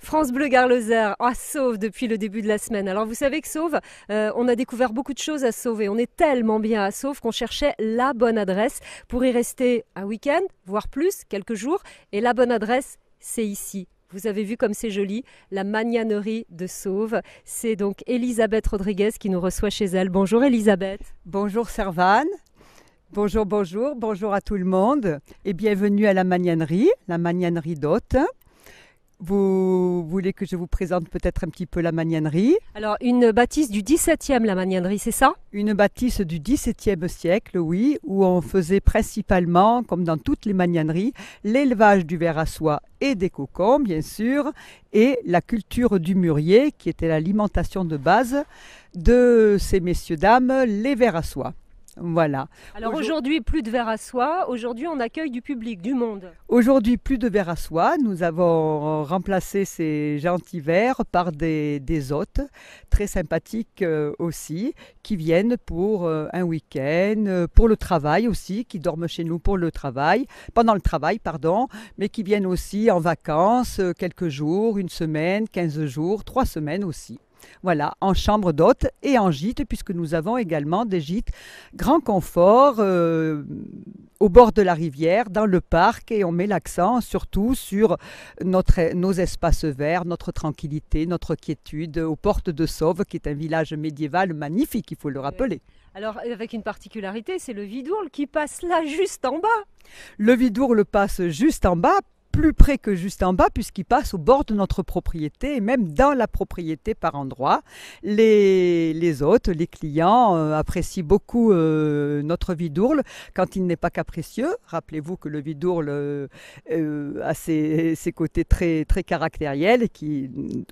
France Bleu Gare-Lozère à Sauve depuis le début de la semaine. Alors vous savez que Sauve, on a découvert beaucoup de choses à Sauve et on est tellement bien à Sauve qu'on cherchait la bonne adresse pour y rester un week-end, voire plus, quelques jours. Et la bonne adresse, c'est ici. Vous avez vu comme c'est joli, la magnanerie de Sauve. C'est donc Elisabeth Rodriguez qui nous reçoit chez elle. Bonjour Elisabeth. Bonjour Servane. Bonjour à tout le monde et bienvenue à la magnanerie d'Hôte. Vous voulez que je vous présente peut-être un petit peu la magnanerie? Alors une bâtisse du 17e, la magnanerie, c'est ça? Une bâtisse du XVIIe siècle, oui, où on faisait principalement, comme dans toutes les magnaneries, l'élevage du ver à soie et des cocons, bien sûr, et la culture du mûrier, qui était l'alimentation de base de ces messieurs-dames, les vers à soie. Voilà. Alors aujourd'hui, plus de verre à soie. Aujourd'hui, on accueille du public, du monde. Aujourd'hui, plus de verre à soie. Nous avons remplacé ces gentils verres par des hôtes très sympathiques aussi, qui viennent pour un week-end, pour le travail aussi, qui dorment chez nous pour le travail, pendant le travail, pardon, mais qui viennent aussi en vacances, quelques jours, une semaine, 15 jours, 3 semaines aussi. Voilà, en chambre d'hôte et en gîte, puisque nous avons également des gîtes grand confort au bord de la rivière, dans le parc, et on met l'accent surtout sur nos espaces verts, notre tranquillité, notre quiétude, aux portes de Sauve, qui est un village médiéval magnifique, il faut le rappeler. Alors avec une particularité, c'est le Vidourle qui passe là, juste en bas. Le Vidourle passe juste en bas, plus près que juste en bas, puisqu'il passe au bord de notre propriété et même dans la propriété par endroits. Les hôtes, les clients apprécient beaucoup notre Vidourle quand il n'est pas capricieux. Rappelez-vous que le Vidourle a ses côtés très, très caractériels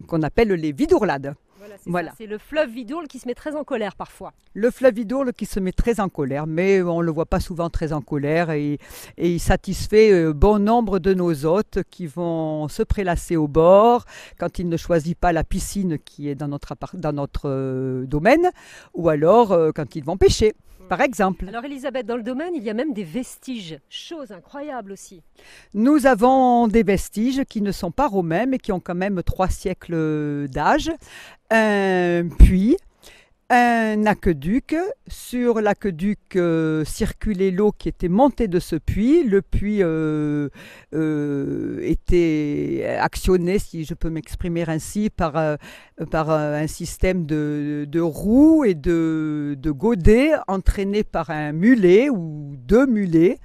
qu'on appelle les vidourlades. Voilà. C'est le fleuve Vidourle qui se met très en colère parfois. Le fleuve Vidourle qui se met très en colère, mais on ne le voit pas souvent très en colère et il satisfait bon nombre de nos hôtes qui vont se prélasser au bord quand ils ne choisissent pas la piscine qui est dans notre domaine, ou alors quand ils vont pêcher. Par exemple. Alors Elisabeth, dans le domaine, il y a même des vestiges, chose incroyable aussi. Nous avons des vestiges qui ne sont pas romains, mais qui ont quand même 3 siècles d'âge. Un puits, un aqueduc. Sur l'aqueduc circulait l'eau qui était montée de ce puits. Le puits était actionné, si je peux m'exprimer ainsi, par un système de roues et de godets entraînés par un mulet ou 2 mulets.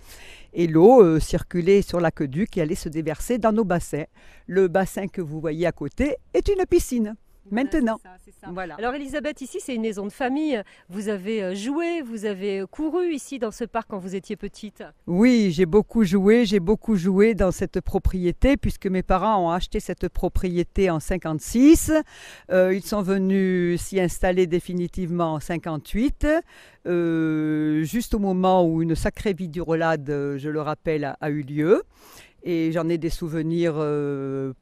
Et l'eau circulait sur l'aqueduc et allait se déverser dans nos bassins. Le bassin que vous voyez à côté est une piscine. Maintenant. C'est ça. Voilà. Alors Elisabeth, ici c'est une maison de famille. Vous avez joué, vous avez couru ici dans ce parc quand vous étiez petite. Oui, j'ai beaucoup joué dans cette propriété puisque mes parents ont acheté cette propriété en 56. Ils sont venus s'y installer définitivement en 58, juste au moment où une sacrée vidéorolade, je le rappelle, a eu lieu. Et j'en ai des souvenirs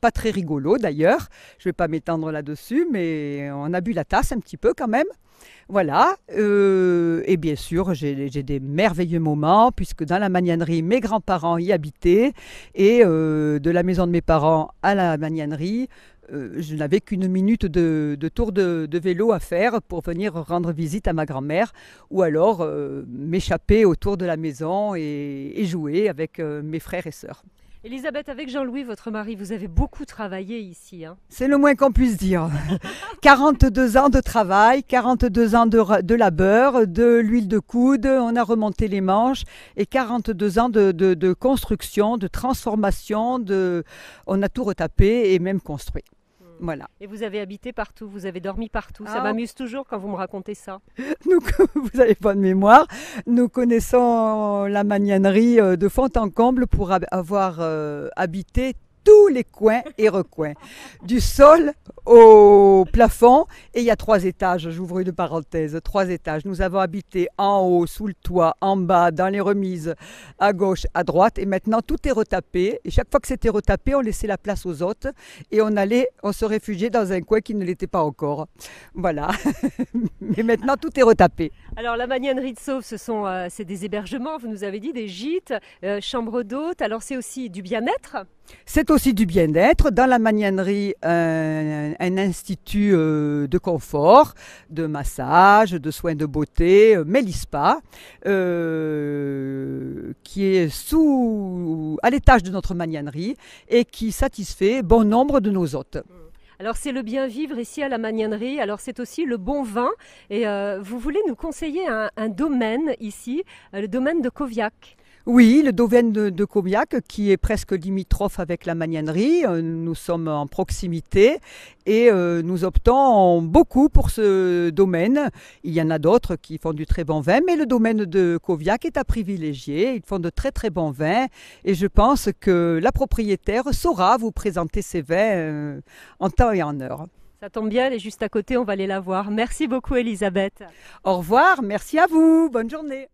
pas très rigolos d'ailleurs. Je ne vais pas m'étendre là-dessus, mais on a bu la tasse un petit peu quand même. Voilà. Et bien sûr, j'ai des merveilleux moments, puisque dans la magnanerie, mes grands-parents y habitaient. Et de la maison de mes parents à la magnanerie, je n'avais qu'une minute de tour de vélo à faire pour venir rendre visite à ma grand-mère, ou alors m'échapper autour de la maison et jouer avec mes frères et sœurs. Elisabeth, avec Jean-Louis, votre mari, vous avez beaucoup travaillé ici. Hein. C'est le moins qu'on puisse dire. 42 ans de travail, 42 ans de labeur, de l'huile de coude, on a remonté les manches, et 42 ans de construction, de transformation, on a tout retapé et même construit. Voilà. Et vous avez habité partout, vous avez dormi partout. Ça m'amuse toujours quand vous me racontez ça. Vous avez bonne mémoire. Nous connaissons la magnanerie de fond en comble pour avoir habité tous les coins et recoins, du sol au plafond, et il y a 3 étages, j'ouvre une parenthèse, 3 étages. Nous avons habité en haut, sous le toit, en bas, dans les remises, à gauche, à droite, et maintenant tout est retapé, et chaque fois que c'était retapé, on laissait la place aux hôtes, et on se réfugiait dans un coin qui ne l'était pas encore. Voilà, mais maintenant tout est retapé. Alors la magnanerie de Sauve, c'est des hébergements, vous nous avez dit, des gîtes, chambres d'hôtes, alors c'est aussi du bien-être. C'est aussi du bien-être. Dans la magnanerie, un institut de confort, de massage, de soins de beauté, Mélispa, qui est à l'étage de notre magnanerie et qui satisfait bon nombre de nos hôtes. Alors c'est le bien vivre ici à la magnanerie, alors c'est aussi le bon vin et vous voulez nous conseiller un domaine ici, le domaine de Coviac. Oui, le domaine de Coviac qui est presque limitrophe avec la magnanerie. Nous sommes en proximité et nous optons beaucoup pour ce domaine. Il y en a d'autres qui font du très bon vin, mais le domaine de Coviac est à privilégier. Ils font de très très bons vins et je pense que la propriétaire saura vous présenter ses vins en temps et en heure. Ça tombe bien, elle est juste à côté, on va aller la voir. Merci beaucoup Elisabeth. Au revoir, merci à vous, bonne journée.